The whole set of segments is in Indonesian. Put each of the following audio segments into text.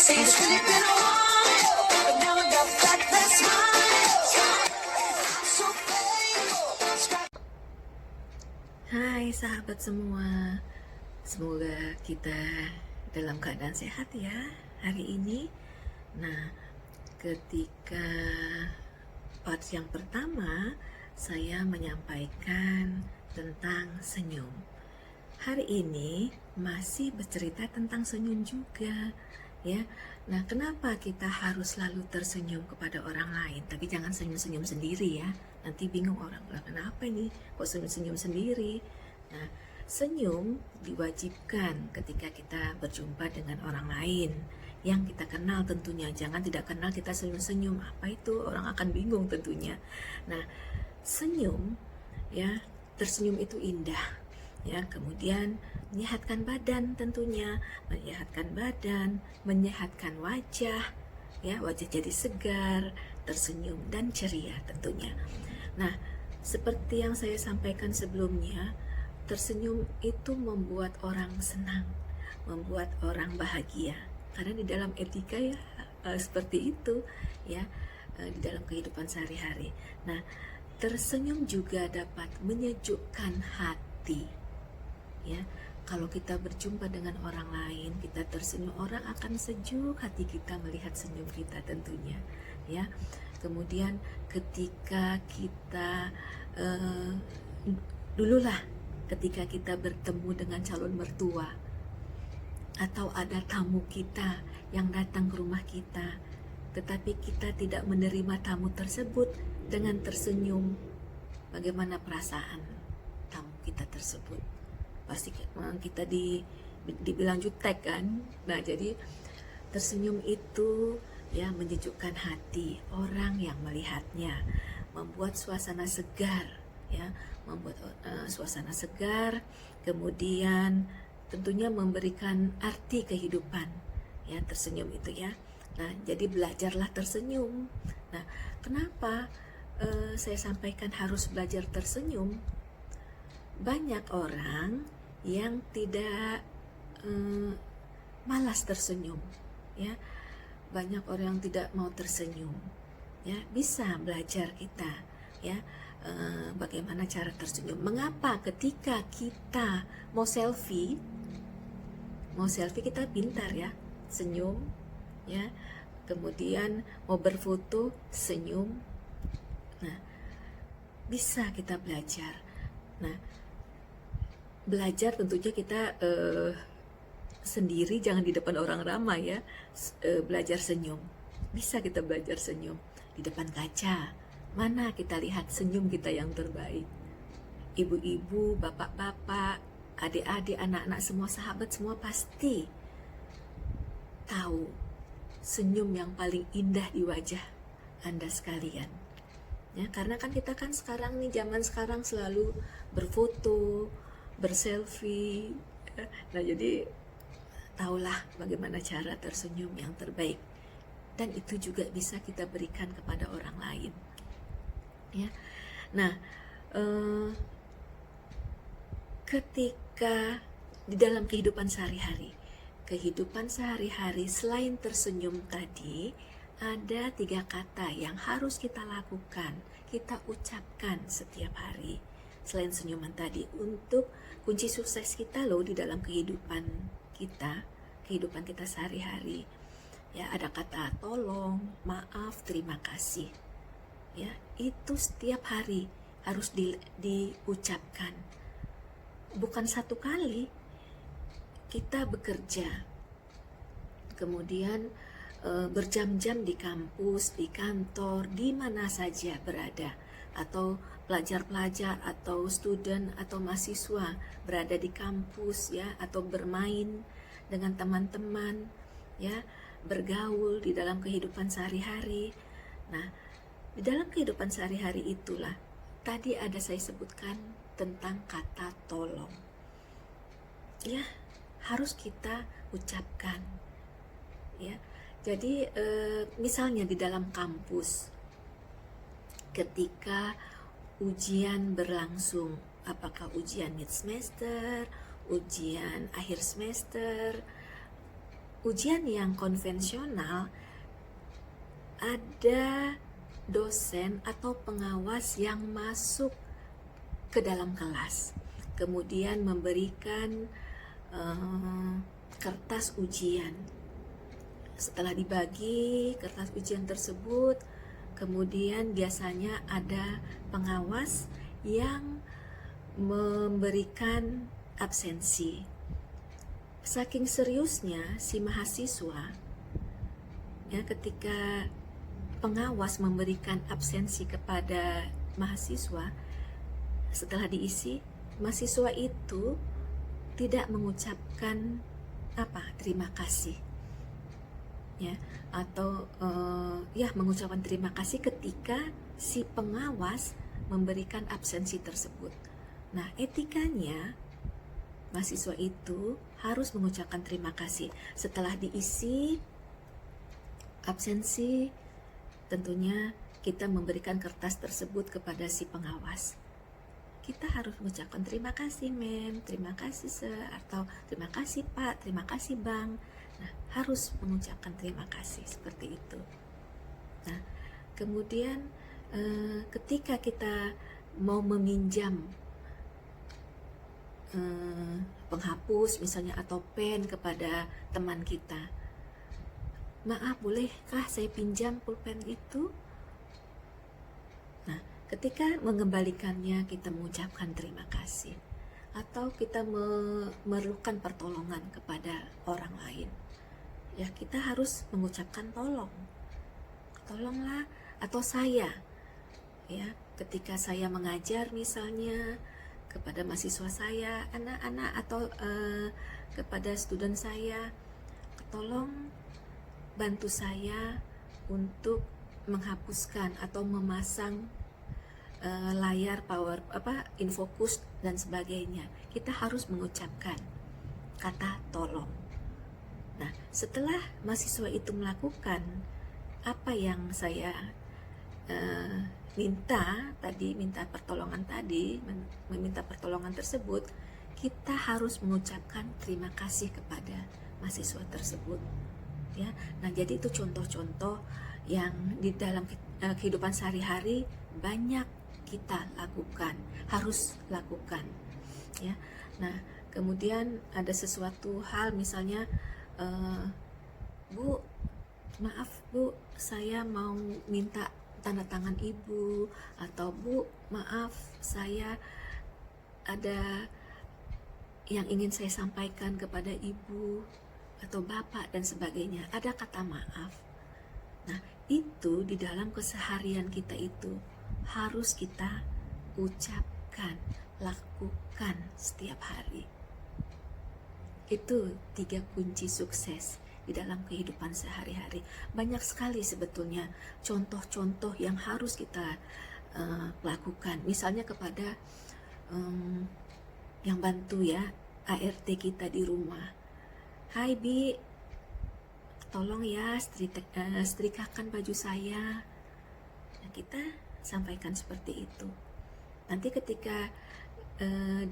See, it's really been a while, but now I got back that smile. So thankful. Hai sahabat semua, semoga kita dalam keadaan sehat ya hari ini. Nah, ketika part yang pertama saya menyampaikan tentang senyum. Hari ini masih bercerita tentang senyum juga ya. Nah, kenapa kita harus selalu tersenyum kepada orang lain? Tapi jangan senyum-senyum sendiri ya. Nanti bingung orang, lah kenapa ini kok senyum-senyum sendiri? Nah, senyum diwajibkan ketika kita berjumpa dengan orang lain yang kita kenal tentunya. Jangan tidak kenal kita senyum-senyum. Apa itu? Orang akan bingung tentunya. Nah, senyum ya, tersenyum itu indah. Ya, kemudian menyehatkan badan tentunya, menyehatkan badan, menyehatkan wajah, ya, wajah jadi segar, tersenyum dan ceria tentunya. Nah, seperti yang saya sampaikan sebelumnya, tersenyum itu membuat orang senang, membuat orang bahagia. Karena di dalam etika ya seperti itu ya, di dalam kehidupan sehari-hari. Nah, tersenyum juga dapat menyejukkan hati. Ya, kalau kita berjumpa dengan orang lain, kita tersenyum, orang akan sejuk hati kita melihat senyum kita tentunya. Ya, kemudian ketika kita dululah ketika kita bertemu dengan calon mertua atau ada tamu kita yang datang ke rumah kita, tetapi kita tidak menerima tamu tersebut dengan tersenyum, bagaimana perasaan tamu kita tersebut? Pasti kita dibilang jutek kan. Nah, jadi tersenyum itu ya menyejukkan hati orang yang melihatnya, membuat suasana segar ya, membuat suasana segar, kemudian tentunya memberikan arti kehidupan ya, tersenyum itu ya. Nah, jadi belajarlah tersenyum. Nah, kenapa saya sampaikan harus belajar tersenyum? Banyak orang yang tidak malas tersenyum ya, banyak orang yang tidak mau tersenyum ya. Bisa belajar kita ya, bagaimana cara tersenyum. Mengapa ketika kita mau selfie kita pintar ya, senyum ya, kemudian mau berfoto senyum. Nah, bisa kita belajar. Nah, belajar tentunya kita sendiri, jangan di depan orang ramai ya. Belajar senyum, bisa kita belajar senyum di depan kaca. Mana kita lihat senyum kita yang terbaik. Ibu-ibu, bapak-bapak, adik-adik, anak-anak, semua sahabat, semua pasti tahu senyum yang paling indah di wajah Anda sekalian ya. Karena kan kita kan sekarang nih, zaman sekarang selalu berfoto, berselfie. Nah, jadi tahulah bagaimana cara tersenyum yang terbaik, dan itu juga bisa kita berikan kepada orang lain ya. Nah, ketika di dalam kehidupan sehari-hari selain tersenyum tadi, ada 3 kata yang harus kita lakukan, kita ucapkan setiap hari selain senyuman tadi, untuk kunci sukses kita loh di dalam kehidupan kita sehari-hari ya. Ada kata tolong, maaf, terima kasih ya. Itu setiap hari harus diucapkan, bukan satu kali. Kita bekerja, kemudian berjam-jam di kampus, di kantor, di mana saja berada, atau pelajar-pelajar atau student atau mahasiswa berada di kampus ya, atau bermain dengan teman-teman ya, bergaul di dalam kehidupan sehari-hari. Nah, di dalam kehidupan sehari-hari itulah tadi ada saya sebutkan tentang kata tolong ya, harus kita ucapkan ya. Jadi misalnya di dalam kampus ketika ujian berlangsung, apakah ujian mid semester, ujian akhir semester, ujian yang konvensional ada dosen atau pengawas yang masuk ke dalam kelas, kemudian memberikan kertas ujian. Setelah dibagi kertas ujian tersebut, kemudian biasanya ada pengawas yang memberikan absensi. Saking seriusnya si mahasiswa, ya, ketika pengawas memberikan absensi kepada mahasiswa, setelah diisi, mahasiswa itu tidak mengucapkan terima kasih, ya, atau mengucapkan terima kasih ketika si pengawas memberikan absensi tersebut. Nah, etikanya mahasiswa itu harus mengucapkan terima kasih setelah diisi absensi. Tentunya kita memberikan kertas tersebut kepada si pengawas. Kita harus mengucapkan terima kasih mem, terima kasih sir, atau terima kasih pak, terima kasih bang. Nah, harus mengucapkan terima kasih seperti itu. Nah, kemudian ketika kita mau meminjam penghapus misalnya atau pen kepada teman kita, maaf bolehkah saya pinjam pulpen itu? Nah, ketika mengembalikannya kita mengucapkan terima kasih, atau kita memerlukan pertolongan kepada orang lain, ya kita harus mengucapkan tolonglah, atau saya, ya, ketika saya mengajar misalnya kepada mahasiswa saya, anak-anak, atau kepada student saya, tolong bantu saya untuk menghapuskan atau memasang layar power infocus dan sebagainya. Kita harus mengucapkan kata tolong. Nah, setelah mahasiswa itu melakukan apa yang saya meminta pertolongan tersebut, kita harus mengucapkan terima kasih kepada mahasiswa tersebut, ya. Nah, jadi itu contoh-contoh yang di dalam kehidupan sehari-hari banyak kita lakukan, harus lakukan, ya. Nah, kemudian ada sesuatu hal misalnya, Bu, maaf Bu, saya mau minta tanda tangan Ibu, atau Bu, maaf saya ada yang ingin saya sampaikan kepada Ibu atau Bapak dan sebagainya. Ada kata maaf. Nah, itu di dalam keseharian kita itu harus kita ucapkan, lakukan setiap hari. Itu 3 kunci sukses di dalam kehidupan sehari-hari. Banyak sekali sebetulnya contoh-contoh yang harus kita lakukan. Misalnya kepada yang bantu, ya, ART kita di rumah. Hai Bi, tolong ya setrikakan baju saya. Nah, kita sampaikan seperti itu. Nanti ketika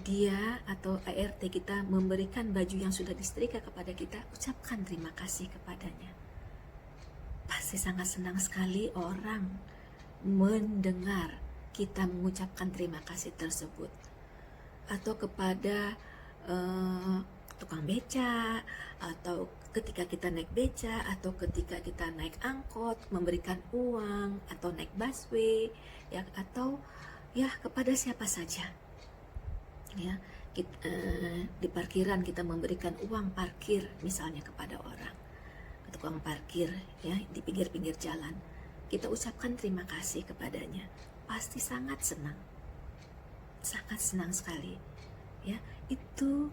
dia atau ART kita memberikan baju yang sudah disetrika kepada kita, ucapkan terima kasih kepadanya. Pasti sangat senang sekali orang mendengar kita mengucapkan terima kasih tersebut. Atau kepada tukang beca, atau ketika kita naik beca, atau ketika kita naik angkot, memberikan uang, atau naik busway, ya, atau ya kepada siapa saja, ya. Di parkiran kita memberikan uang parkir misalnya kepada orang, tukang parkir, ya, di pinggir-pinggir jalan, kita ucapkan terima kasih kepadanya. Pasti sangat senang sekali, ya. Itu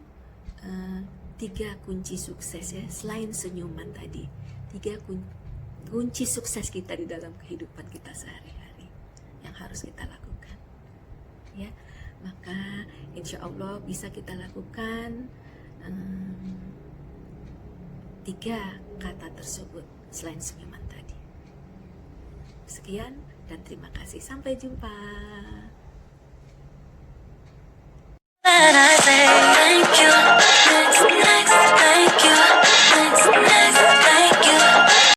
3 kunci sukses, ya, selain senyuman tadi. 3 kunci sukses kita di dalam kehidupan kita sehari-hari yang harus kita lakukan, ya. Maka insya Allah bisa kita lakukan 3 kata tersebut selain senyuman tadi. Sekian dan terima kasih, sampai jumpa.